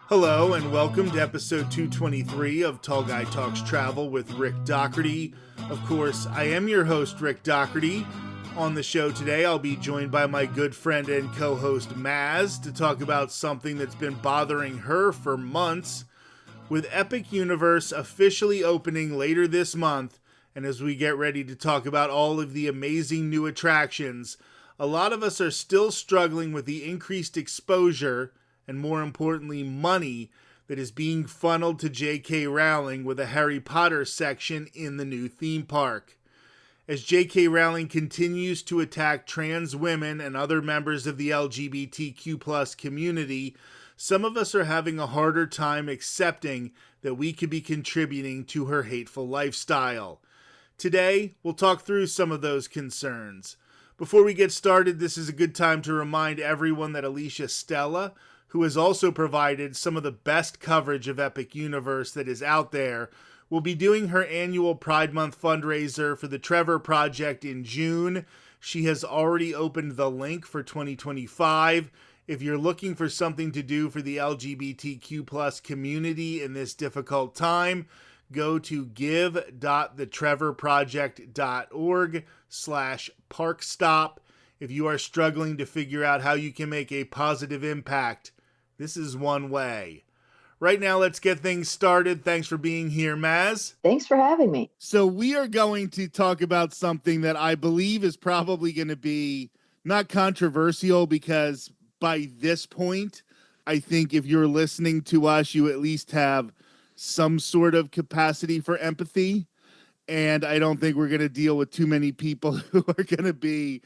Hello and welcome to episode 223 of Tall Guy Talks Travel with Rick Doherty. Of course, I am your host, Rick Doherty. On the show today, I'll be joined by my good friend and co-host Maz to talk about something that's been bothering her for months. With Epic Universe officially opening later this month, and as we get ready to talk about all of the amazing new attractions, a lot of us are still struggling with the increased exposure and, more importantly, money that is being funneled to JK Rowling with a Harry Potter section in the new theme park. As JK Rowling continues to attack trans women and other members of the LGBTQ+ community, some of us are having a harder time accepting that we could be contributing to her hateful lifestyle. Today, we'll talk through some of those concerns. Before we get started, this is a good time to remind everyone that Alicia Stella, who has also provided some of the best coverage of Epic Universe that is out there, will be doing her annual Pride Month fundraiser for the Trevor Project in June. She has already opened the link for 2025. If you're looking for something to do for the LGBTQ+ community in this difficult time, go to give.thetrevorproject.org/parkstop. If you are struggling to figure out how you can make a positive impact, this is one way. Right now, let's get things started. Thanks for being here, Maz. Thanks for having me. So we are going to talk about something that I believe is probably going to be not controversial, because by this point, I think if you're listening to us, you at least have some sort of capacity for empathy. And I don't think we're going to deal with too many people who are going to be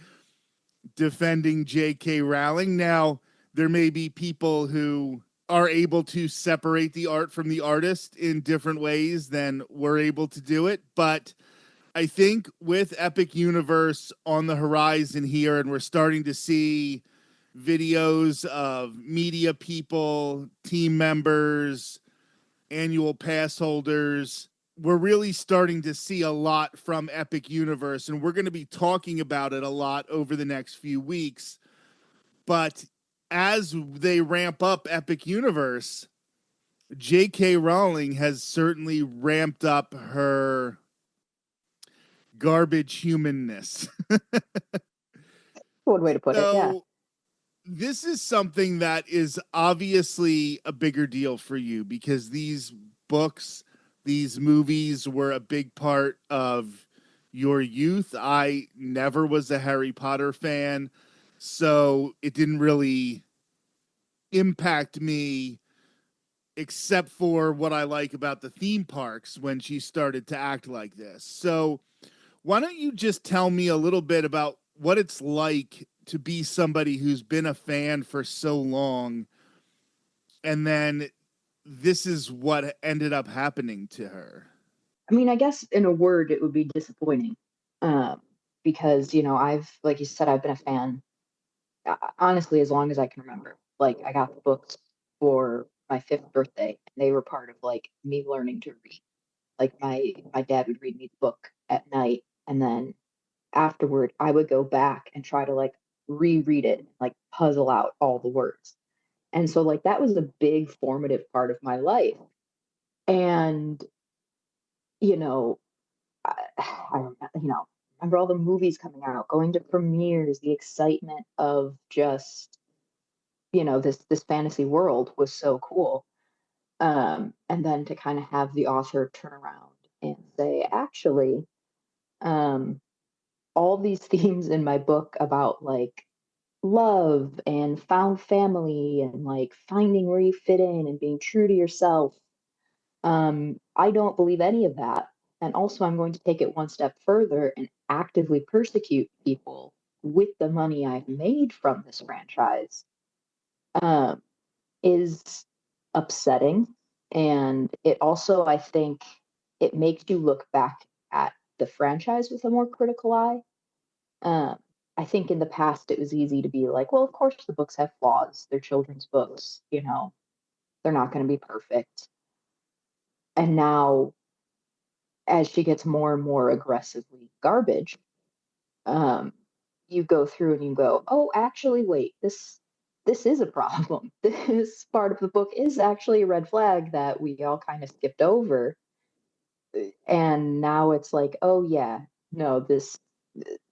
defending JK Rowling. Now, there may be people who are able to separate the art from the artist in different ways than we're able to do it. But I think with Epic Universe on the horizon here, and we're starting to see videos of media people, team members, annual pass holders, we're really starting to see a lot from Epic Universe, and we're going to be talking about it a lot over the next few weeks. But as they ramp up Epic Universe, JK Rowling has certainly ramped up her garbage humanness. One way to put it, yeah. This is something that is obviously a bigger deal for you, because these books, these movies were a big part of your youth. I never was a Harry Potter fan, so it didn't really impact me, except for what I like about the theme parks when she started to act like this. So why don't you just tell me a little bit about what it's like to be somebody who's been a fan for so long, and then this is what ended up happening to her. I mean, I guess in a word, it would be disappointing. Because, like you said, I've been a fan, honestly, as long as I can remember. Like, I got the books for my 5th birthday, and they were part of, like, me learning to read. Like, my dad would read me the book at night, and then afterward, I would go back and try to, like, reread it, like, puzzle out all the words. And so, like, that was a big formative part of my life. And, you know, remember all the movies coming out, going to premieres, the excitement of just, this fantasy world was so cool. And then to kind of have the author turn around and say, actually, um, all these themes in my book about like love and found family and like finding where you fit in and being true to yourself. I don't believe any of that. And also, I'm going to take it one step further and actively persecute people with the money I've made from this franchise, um, is upsetting. And it also, I think, it makes you look back at the franchise with a more critical eye. Um, I think in the past it was easy to be like, well, of course the books have flaws. They're children's books, they're not going to be perfect. And now, as she gets more and more aggressively garbage, um, you go through and you go, oh, actually, wait, this this is a problem. This part of the book is actually a red flag that we all kind of skipped over. And now it's like, oh yeah, no,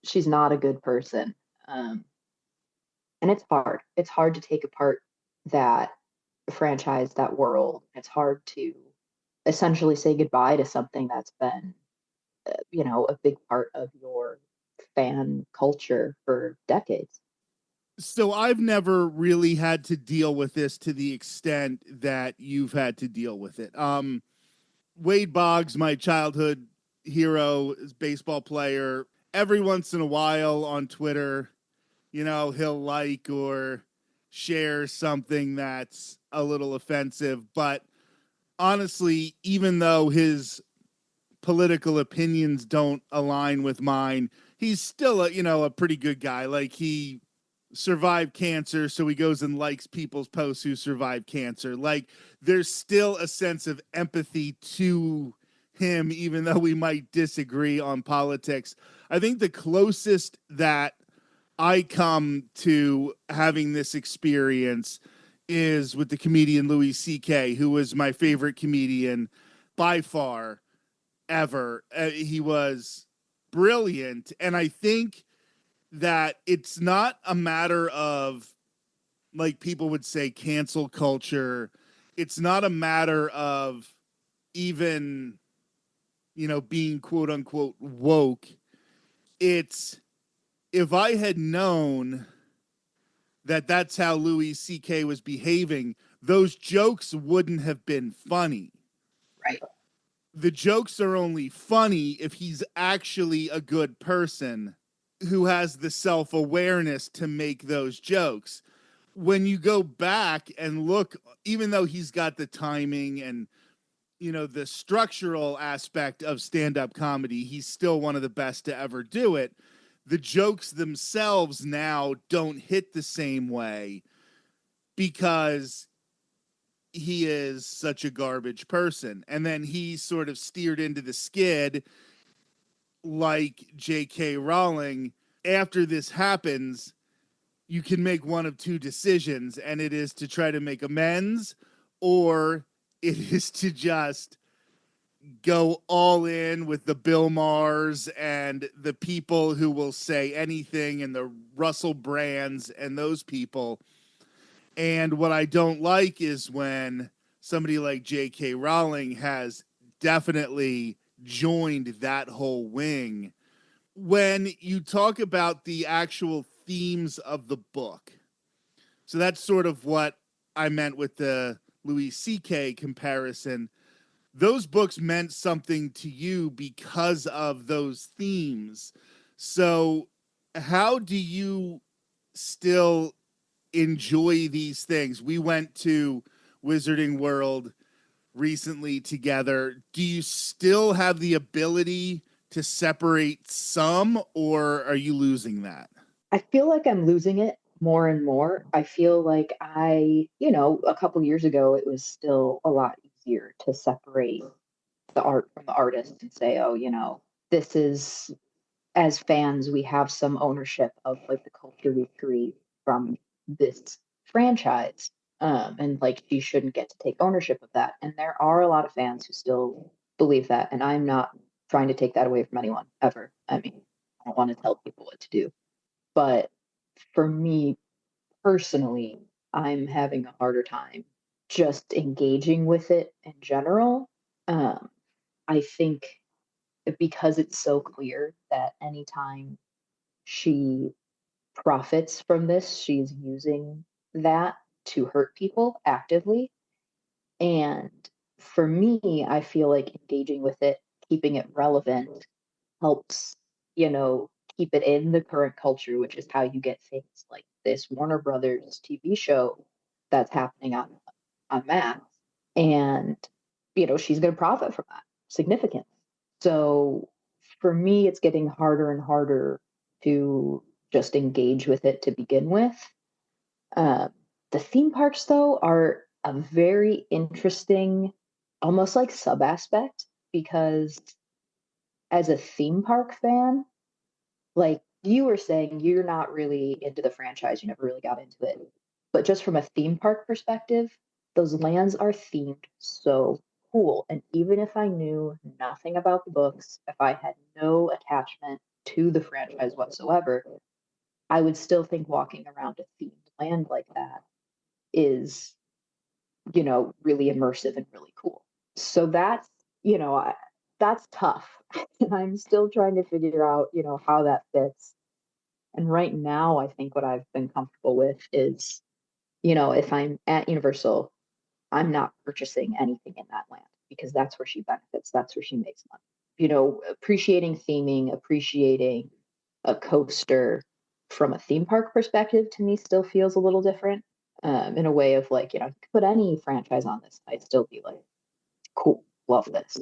she's not a good person. Um, and it's hard. It's hard to take apart that franchise, that world. It's hard to essentially say goodbye to something that's been, a big part of your fan culture for decades. So I've never really had to deal with this to the extent that you've had to deal with it. Wade Boggs, my childhood hero, is baseball player. Every once in a while on Twitter, he'll like or share something that's a little offensive. But honestly, even though his political opinions don't align with mine, he's still a pretty good guy. Like, he survived cancer, so he goes and likes people's posts who survived cancer. Like, there's still a sense of empathy to him, even though we might disagree on politics. I think the closest that I come to having this experience is with the comedian Louis C.K., who was my favorite comedian by far ever. He was brilliant. And I think that it's not a matter of, like people would say, cancel culture. It's not a matter of even, being quote unquote woke. It's, if I had known that that's how Louis C.K. was behaving, those jokes wouldn't have been funny. Right. The jokes are only funny if he's actually a good person who has the self-awareness to make those jokes. When you go back and look, even though he's got the timing and, the structural aspect of stand-up comedy, he's still one of the best to ever do it. The jokes themselves now don't hit the same way because he is such a garbage person. And then he sort of steered into the skid like JK Rowling. After this happens, you can make one of two decisions, and it is to try to make amends, or it is to just go all in with the Bill Maher's and the people who will say anything, and the Russell Brands and those people. And what I don't like is when somebody like J.K. Rowling has definitely joined that whole wing. When you talk about the actual themes of the book, so that's sort of what I meant with the Louis C.K. comparison. Those books meant something to you because of those themes. So how do you still enjoy these things? We went to Wizarding World recently together. Do you still have the ability to separate some, or are you losing that? I feel like I'm losing it more and more. I feel like a couple years ago, it was still a lot easier to separate the art from the artist and say, oh, this is, as fans, we have some ownership of like the culture we create from this franchise. And like she shouldn't get to take ownership of that. And there are a lot of fans who still believe that. And I'm not trying to take that away from anyone ever. I mean, I don't want to tell people what to do. But for me personally, I'm having a harder time just engaging with it in general. Um, I think because it's so clear that anytime she profits from this, she's using that to hurt people actively. And for me, I feel like engaging with it, keeping it relevant, helps, you know, keep it in the current culture, which is how you get things like this Warner Brothers TV show that's happening on Max. And, she's going to profit from that significantly. So for me, it's getting harder and harder to just engage with it to begin with. Uh, the theme parks, though, are a very interesting, almost like sub aspect, because as a theme park fan, like you were saying, you're not really into the franchise, you never really got into it. But just from a theme park perspective, those lands are themed so cool. And even if I knew nothing about the books, if I had no attachment to the franchise whatsoever, I would still think walking around a themed land like that is, really immersive and really cool. So that's, that's tough. And I'm still trying to figure out, how that fits. And right now, I think what I've been comfortable with is, if I'm at Universal, I'm not purchasing anything in that land because that's where she benefits. That's where she makes money. Appreciating theming, appreciating a coaster from a theme park perspective to me still feels a little different. In a way of like, you could put any franchise on this, I'd still be like, cool, love this.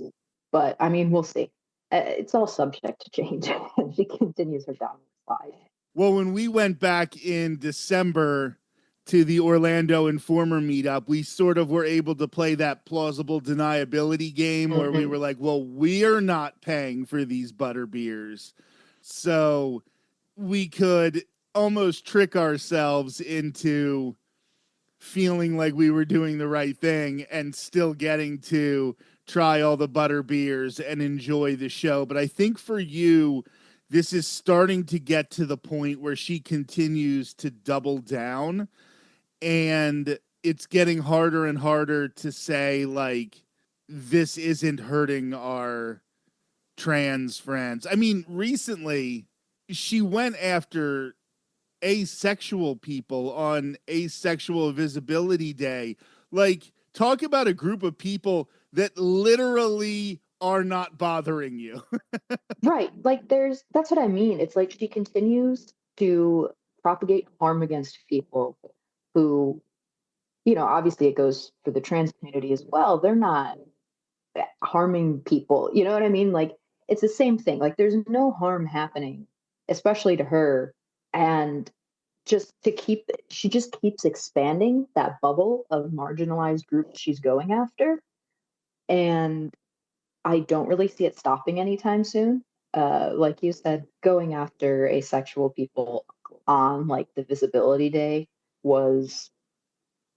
But I mean, we'll see. It's all subject to change as she continues her downward slide. Well, when we went back in December to the Orlando Informer meetup, we sort of were able to play that plausible deniability game where we were like, well, we're not paying for these butter beers. So we could almost trick ourselves into feeling like we were doing the right thing and still getting to try all the butter beers and enjoy the show. But I think for you, this is starting to get to the point where she continues to double down, and it's getting harder and harder to say, like, this isn't hurting our trans friends. I mean, recently she went after asexual people on Asexual Visibility Day. Like, talk about a group of people that literally are not bothering you. Right. Like that's what I mean. It's like she continues to propagate harm against people who, obviously it goes for the trans community as well. They're not harming people. You know what I mean? Like it's the same thing. Like there's no harm happening, especially to her. And she just keeps expanding that bubble of marginalized groups she's going after. And I don't really see it stopping anytime soon. Like you said, going after asexual people on like the visibility day was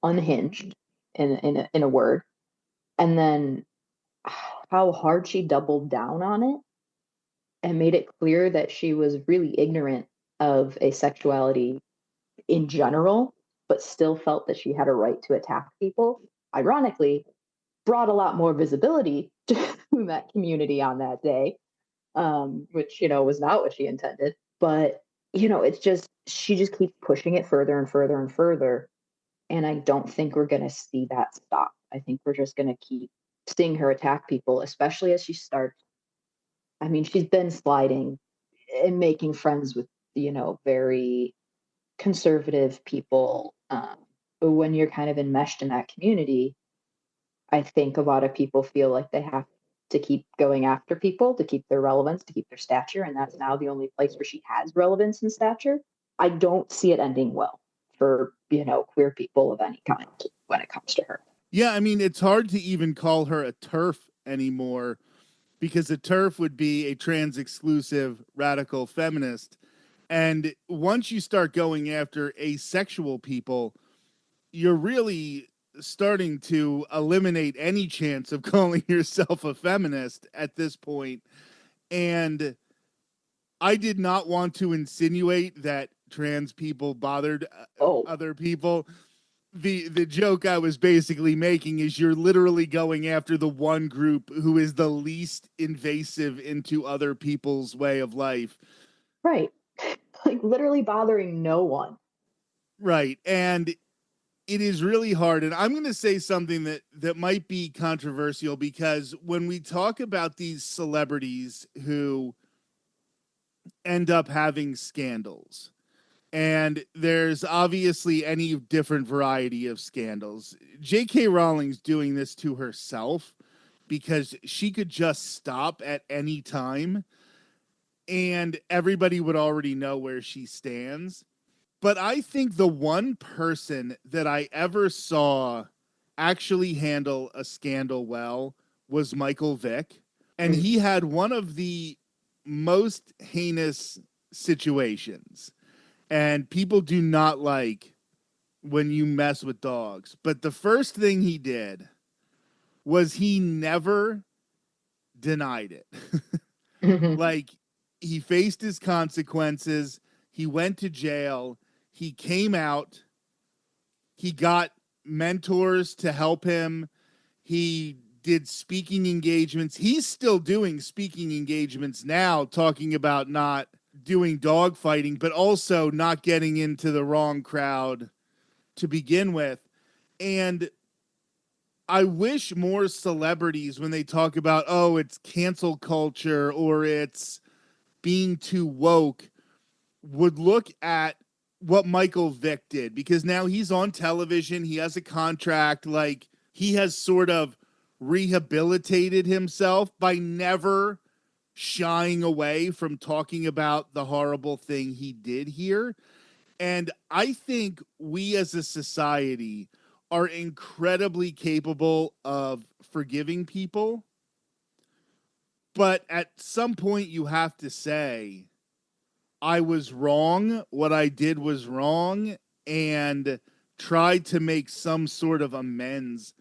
unhinged in a word. And then how hard she doubled down on it and made it clear that she was really ignorant of asexuality in general, but still felt that she had a right to attack people. Ironically, brought a lot more visibility to that community on that day, which was not what she intended. But it's just she just keeps pushing it further and further and further, and I don't think we're going to see that stop. I think we're just going to keep seeing her attack people, especially as she starts. I mean, she's been sliding and making friends with very conservative people. But when you're kind of enmeshed in that community, I think a lot of people feel like they have to keep going after people to keep their relevance, to keep their stature. And that's now the only place where she has relevance and stature. I don't see it ending well for, queer people of any kind when it comes to her. Yeah, I mean, it's hard to even call her a TERF anymore because a TERF would be a trans exclusive radical feminist. And once you start going after asexual people, you're really starting to eliminate any chance of calling yourself a feminist at this point. And I did not want to insinuate that trans people bothered other people. The joke I was basically making is you're literally going after the one group who is the least invasive into other people's way of life. Right. Like literally bothering no one. Right. And it is really hard. And I'm going to say something that might be controversial, because when we talk about these celebrities who end up having scandals, and there's obviously any different variety of scandals, JK Rowling's doing this to herself because she could just stop at any time and everybody would already know where she stands. But I think the one person that I ever saw actually handle a scandal well was Michael Vick. And he had one of the most heinous situations. And people do not like when you mess with dogs. But the first thing he did was he never denied it. Like, he faced his consequences. He went to jail. He came out. He got mentors to help him. He did speaking engagements. He's still doing speaking engagements now, talking about not doing dog fighting, but also not getting into the wrong crowd to begin with. And I wish more celebrities, when they talk about, oh, it's cancel culture or it's being too woke, would look at what Michael Vick did, because now he's on television. He has a contract. Like, he has sort of rehabilitated himself by never shying away from talking about the horrible thing he did here. And I think we as a society are incredibly capable of forgiving people. But at some point, you have to say, I was wrong. What I did was wrong, and try to make some sort of amends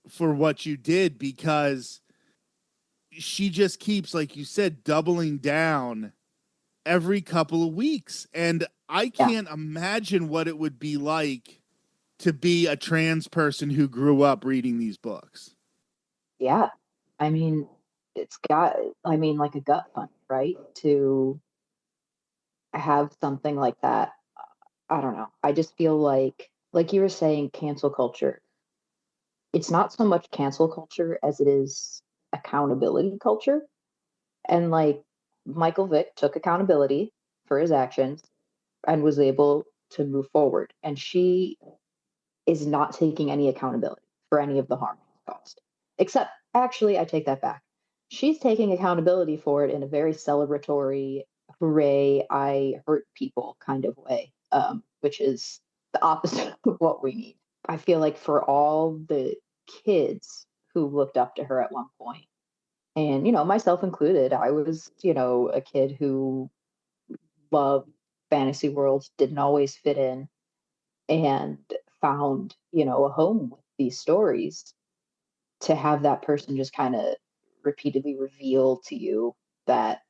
for what you did, because she just keeps, like you said, doubling down every couple of weeks. And I Yeah. can't imagine what it would be like to be a trans person who grew up reading these books. Yeah. I mean, like a gut punch, right? To have something like that. I don't know. I just feel like you were saying, cancel culture. It's not so much cancel culture as it is accountability culture. And like Michael Vick took accountability for his actions and was able to move forward. And she is not taking any accountability for any of the harm caused. Except, actually, I take that back. She's taking accountability for it in a very celebratory, hooray, I hurt people kind of way, which is the opposite of what we need. I feel like for all the kids who looked up to her at one point, and, myself included, I was, a kid who loved fantasy worlds, didn't always fit in, and found, a home with these stories. To have that person just kind of repeatedly reveal to you that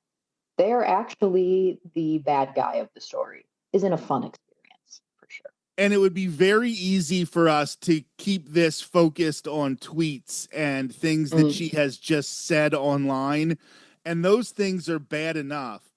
they're actually the bad guy of the story isn't a fun experience, for sure. And it would be very easy for us to keep this focused on tweets and things that she has just said online. And those things are bad enough.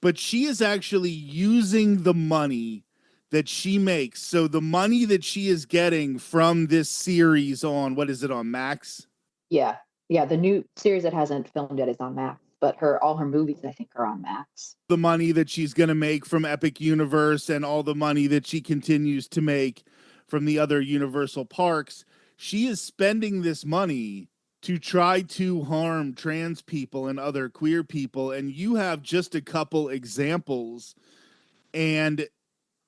But she is actually using the money that she makes. So the money that she is getting from this series on, what is it, on Max? Yeah. Yeah, the new series that hasn't filmed yet is on Max, but all her movies, I think, are on Max. The money that she's going to make from Epic Universe and all the money that she continues to make from the other Universal parks, she is spending this money to try to harm trans people and other queer people. And you have just a couple examples. And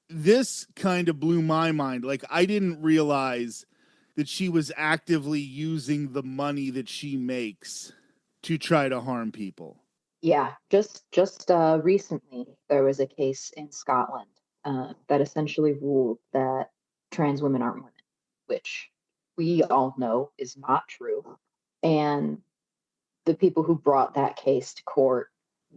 this kind of blew my mind. Like, I didn't realize that she was actively using the money that she makes to try to harm people. Yeah, just recently there was a case in Scotland that essentially ruled that trans women aren't women, which we all know is not true. And the people who brought that case to court,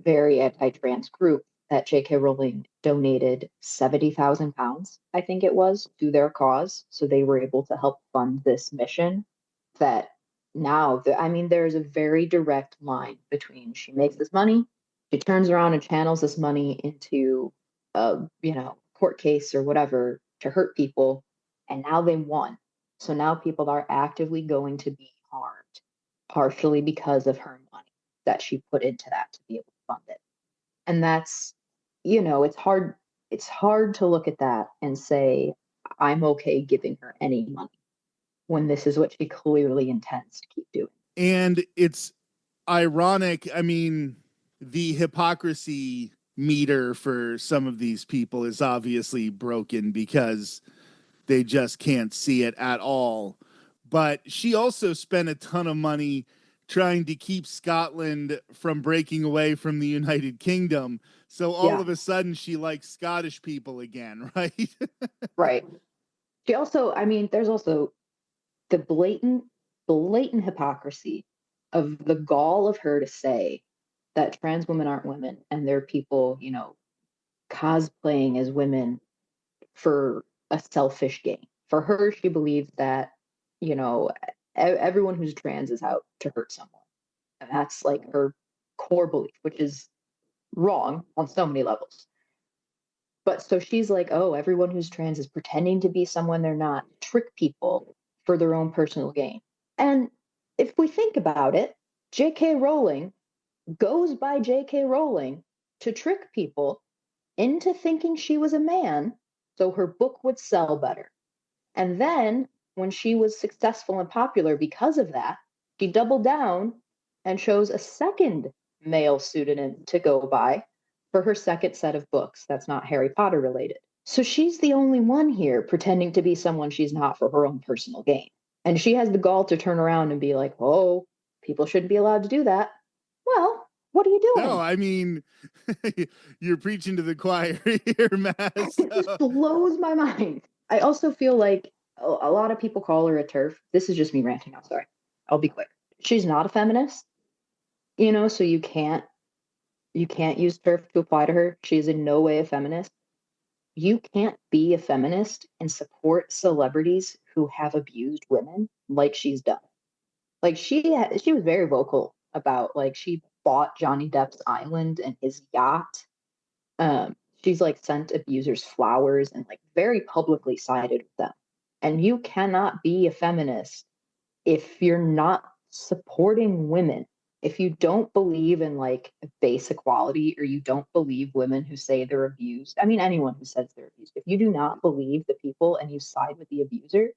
very anti-trans group, that JK Rowling donated £70,000, I think it was, to their cause, so they were able to help fund this mission. That now, I mean, there's a very direct line between she makes this money, she turns around and channels this money into a court case or whatever to hurt people, and now they won. So now people are actively going to be harmed, partially because of her money that she put into that to be able to fund it. And that's, it's hard to look at that and say, I'm okay giving her any money when this is what she clearly intends to keep doing. And it's ironic. I mean, the hypocrisy meter for some of these people is obviously broken because they just can't see it at all. But she also spent a ton of money trying to keep Scotland from breaking away from the United Kingdom. So all Yeah, of a sudden she likes Scottish people again, right? right. She also, I mean, there's also the blatant hypocrisy of the gall of her to say that trans women aren't women and they're people, cosplaying as women for a selfish gain. For her, she believes that, you know, everyone who's trans is out to hurt someone. And that's like her core belief, which is wrong on so many levels. But so she's like, oh, everyone who's trans is pretending to be someone they're not, trick people for their own personal gain. And if we think about it, JK Rowling goes by JK Rowling to trick people into thinking she was a man so her book would sell better. And then when she was successful and popular because of that, she doubled down and chose a second male pseudonym to go by for her second set of books that's not Harry Potter related. So she's the only one here pretending to be someone she's not for her own personal gain. And she has the gall to turn around and be like, oh, people shouldn't be allowed to do that. Well, what are you No, doing? I mean, you're preaching to the choir here, Mass. It just blows my mind. I also feel like a lot of people call her a turf. This is just me ranting. I'm sorry. I'll be quick. She's not a feminist, so you can't use turf to apply to her. She is in no way a feminist. You can't be a feminist and support celebrities who have abused women like she's done. Like she was very vocal about like she bought Johnny Depp's island and his yacht. She's like sent abusers flowers and like very publicly sided with them. And you cannot be a feminist if you're not supporting women. If you don't believe in like base equality or you don't believe women who say they're abused, I mean, anyone who says they're abused, if you do not believe the people and you side with the abuser,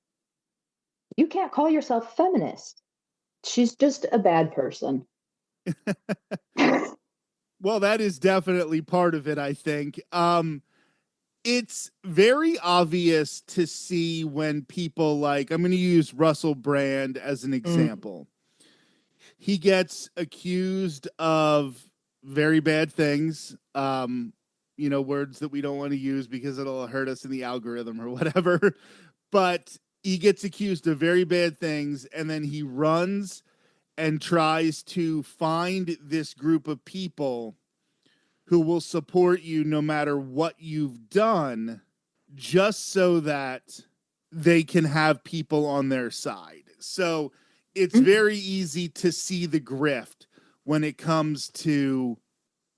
you can't call yourself a feminist. She's just a bad person. Well, that is definitely part of it, I think. It's very obvious to see when people like, I'm going to use Russell Brand as an Mm, example. He gets accused of very bad things, words that we don't want to use because it'll hurt us in the algorithm or whatever. But he gets accused of very bad things, and then he runs and tries to find this group of people who will support you no matter what you've done, just so that they can have people on their side. So it's mm, very easy to see the grift when it comes to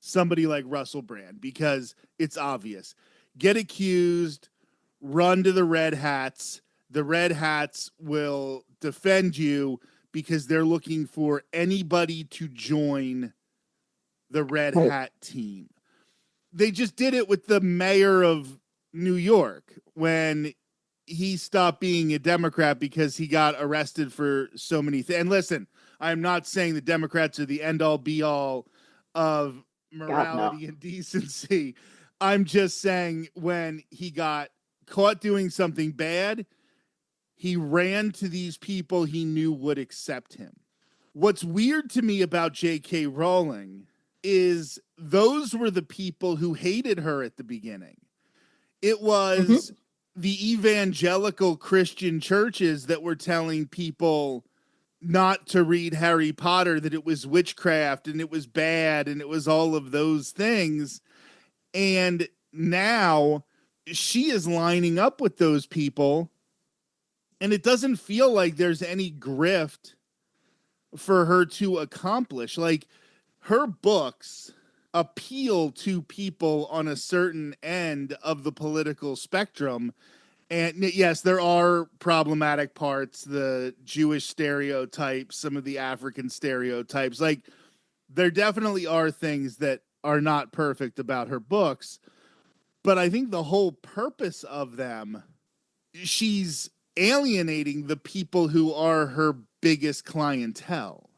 somebody like Russell Brand because it's obvious. Get accused, run to the Red Hats. The Red Hats will defend you because they're looking for anybody to join the Red right. Hat team. They just did it with the mayor of New York when he stopped being a Democrat because he got arrested for so many things. And listen, I'm not saying the Democrats are the end all be all of God, no. morality and decency. I'm just saying when he got caught doing something bad, he ran to these people he knew would accept him. What's weird to me about JK Rowling is those were the people who hated her at the beginning. It was Hmm. the evangelical Christian churches that were telling people not to read Harry Potter, that it was witchcraft and it was bad and it was all of those things. And now she is lining up with those people, and it doesn't feel like there's any grift for her to accomplish. Like her books appeal to people on a certain end of the political spectrum. And yes, there are problematic parts, the Jewish stereotypes, some of the African stereotypes. Like there definitely are things that are not perfect about her books, but I think the whole purpose of them, she's alienating the people who are her biggest clientele.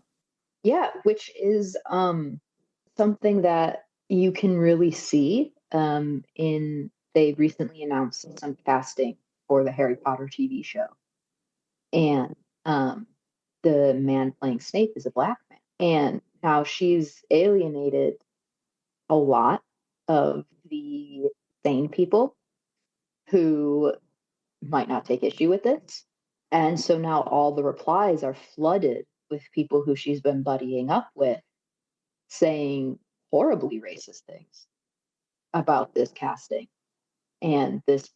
Yeah, which is something that you can really see in they recently announced some casting for the Harry Potter TV show. And the man playing Snape is a black man. And now she's alienated a lot of the sane people who might not take issue with this. And so now all the replies are flooded with people who she's been buddying up with saying horribly racist things about this casting and this,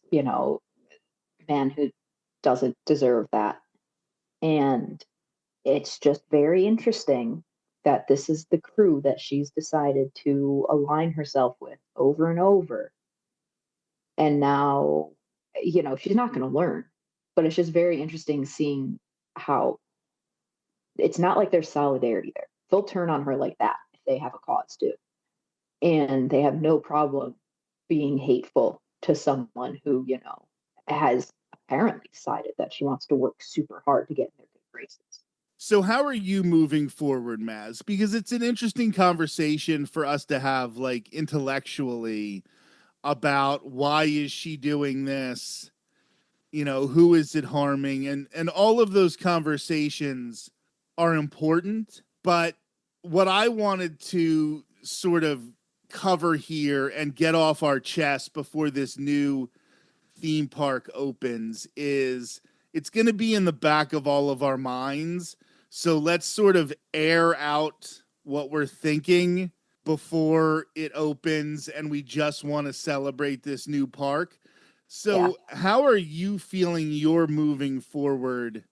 man who doesn't deserve that. And it's just very interesting that this is the crew that she's decided to align herself with over and over. And now, she's not going to learn, but it's just very interesting seeing how it's not like there's solidarity there. They'll turn on her like that if they have a cause to. And they have no problem being hateful to someone who, has apparently decided that she wants to work super hard to get in their good graces. So how are you moving forward, Maz? Because it's an interesting conversation for us to have, like, intellectually, about why is she doing this? Who is it harming? And all of those conversations are important. But what I wanted to sort of cover here and get off our chest before this new theme park opens is it's going to be in the back of all of our minds. So let's sort of air out what we're thinking before it opens and we just want to celebrate this new park. Yeah. So how are you feeling you're moving forward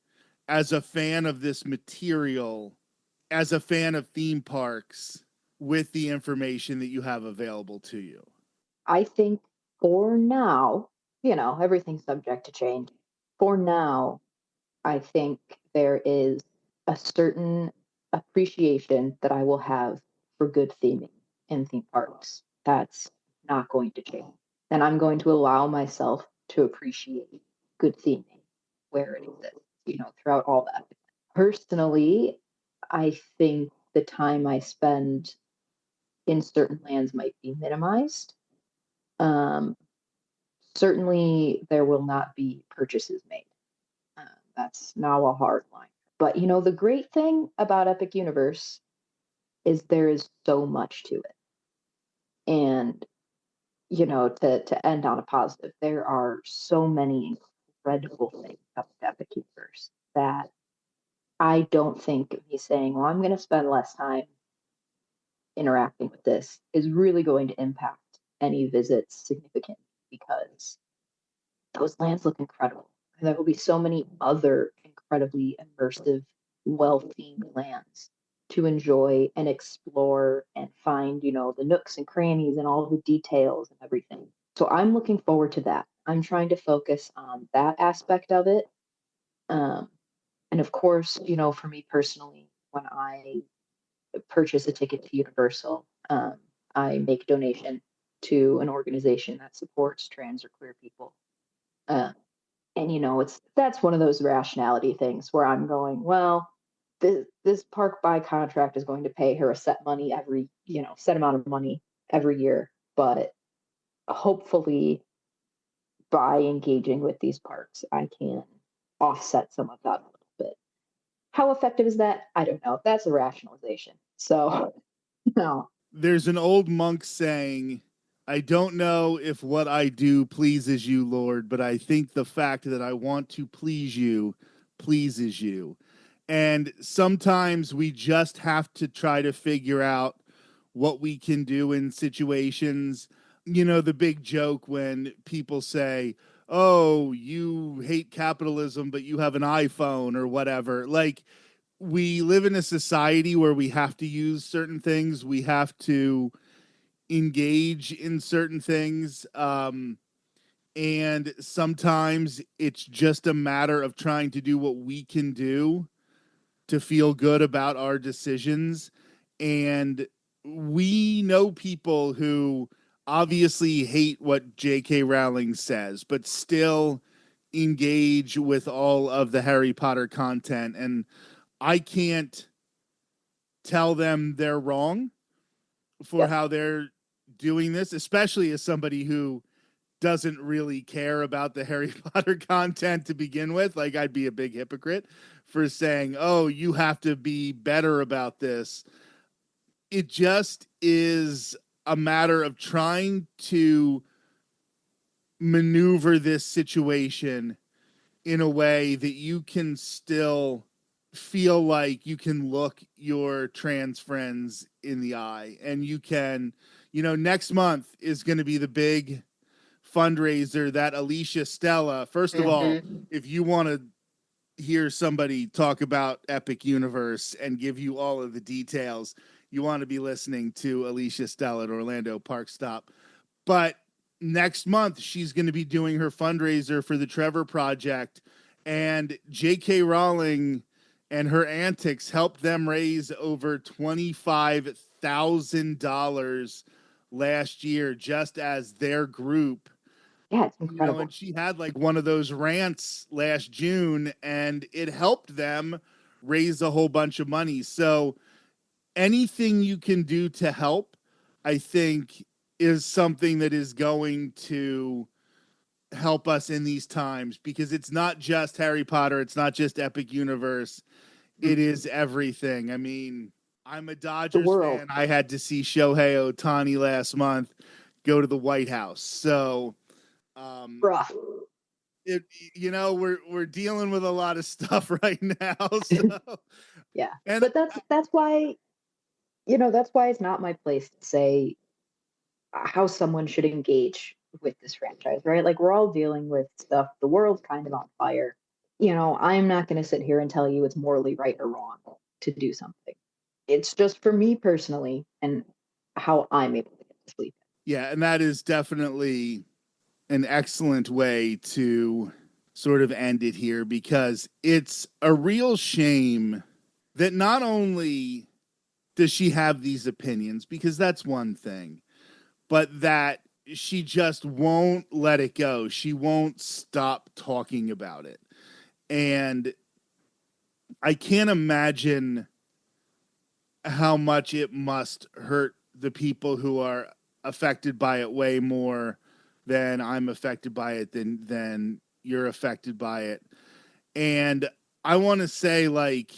as a fan of this material, as a fan of theme parks, with the information that you have available to you? I think for now, everything's subject to change. For now, I think there is a certain appreciation that I will have for good theming in theme parks. That's not going to change. And I'm going to allow myself to appreciate good theming where it exists, throughout all that. Personally, I think the time I spend in certain lands might be minimized. Um, Certainly, there will not be purchases made. That's now a hard line. But the great thing about Epic Universe is there is so much to it. And, to end on a positive, there are so many incredible things about Epic Universe that I don't think me saying, well, I'm going to spend less time interacting with this is really going to impact any visits significantly because those lands look incredible. And there will be so many other incredibly immersive, well themed lands to enjoy and explore and find, the nooks and crannies and all the details and everything. So I'm looking forward to that. I'm trying to focus on that aspect of it. Um, and of course, for me personally, when I purchase a ticket to Universal, I make a donation to an organization that supports trans or queer people. Uh, and that's one of those rationality things where I'm going, well, this park by contract is going to pay her a set money every, set amount of money every year, but hopefully by engaging with these parks, I can offset some of that a little bit. How effective is that? I don't know. That's a rationalization. So, no. There's an old monk saying, I don't know if what I do pleases you, Lord, but I think the fact that I want to please you pleases you. And sometimes we just have to try to figure out what we can do in situations. The big joke when people say, oh, you hate capitalism, but you have an iPhone or whatever. Like, we live in a society where we have to use certain things. We have to engage in certain things. And sometimes it's just a matter of trying to do what we can do to feel good about our decisions. And we know people who obviously hate what JK Rowling says, but still engage with all of the Harry Potter content. And I can't tell them they're wrong for Yep. how they're doing this, especially as somebody who doesn't really care about the Harry Potter content to begin with. Like, I'd be a big hypocrite for saying, oh, you have to be better about this. It just is a matter of trying to maneuver this situation in a way that you can still feel like you can look your trans friends in the eye, and you can, next month is going to be the big fundraiser that Alicia Stella, first of all, Mm-hmm. if you want to hear somebody talk about Epic Universe and give you all of the details, you want to be listening to Alicia Stella at Orlando Park Stop. But next month, she's going to be doing her fundraiser for the Trevor Project, and JK Rowling and her antics helped them raise over $25,000 last year just as their group. Yeah, it's incredible. And she had like one of those rants last June, and it helped them raise a whole bunch of money. So anything you can do to help, I think, is something that is going to help us in these times, because it's not just Harry Potter, it's not just Epic Universe, Mhm. it is everything. I mean, I'm a The Dodgers world. fan. I had to see Shohei Ohtani last month go to the White House. So, um, Rough. it, we're dealing with a lot of stuff right now. So, Yeah. and But that's why, that's why it's not my place to say how someone should engage with this franchise, right? Like, we're all dealing with stuff. The world's kind of on fire. I'm not going to sit here and tell you it's morally right or wrong to do something. It's just for me personally and how I'm able to get to sleep. yeah, and that is definitely an excellent way to sort of end it here, because it's a real shame that not only does she have these opinions, because that's one thing, but that she just won't let it go. She won't stop talking about it. And I can't imagine how much it must hurt the people who are affected by it way more than I'm affected by it, than you're affected by it. And I want to say, like,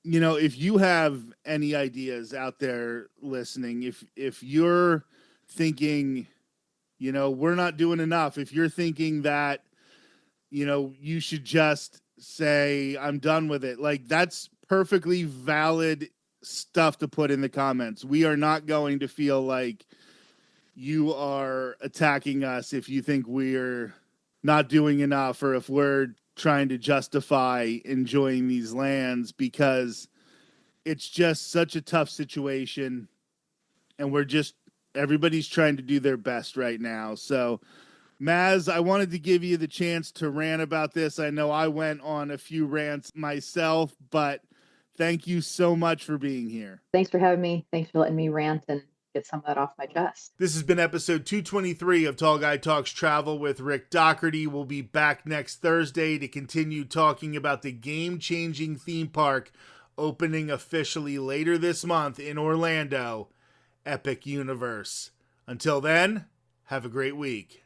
if you have any ideas out there listening, if you're thinking, we're not doing enough, if you're thinking that, you should just say, I'm done with it, like, that's perfectly valid stuff to put in the comments. We are not going to feel like you are attacking us if you think we're not doing enough, or if we're trying to justify enjoying these lands, because it's just such a tough situation, and everybody's trying to do their best right now. So, Maz, I wanted to give you the chance to rant about this. I know I went on a few rants myself, but thank you so much for being here. Thanks for having me. Thanks for letting me rant and get some of that off my chest. This has been episode 223 of Tall Guy Talks Travel with Rick Doherty. We'll be back next Thursday to continue talking about the game-changing theme park opening officially later this month in Orlando, Epic Universe. Until then, have a great week.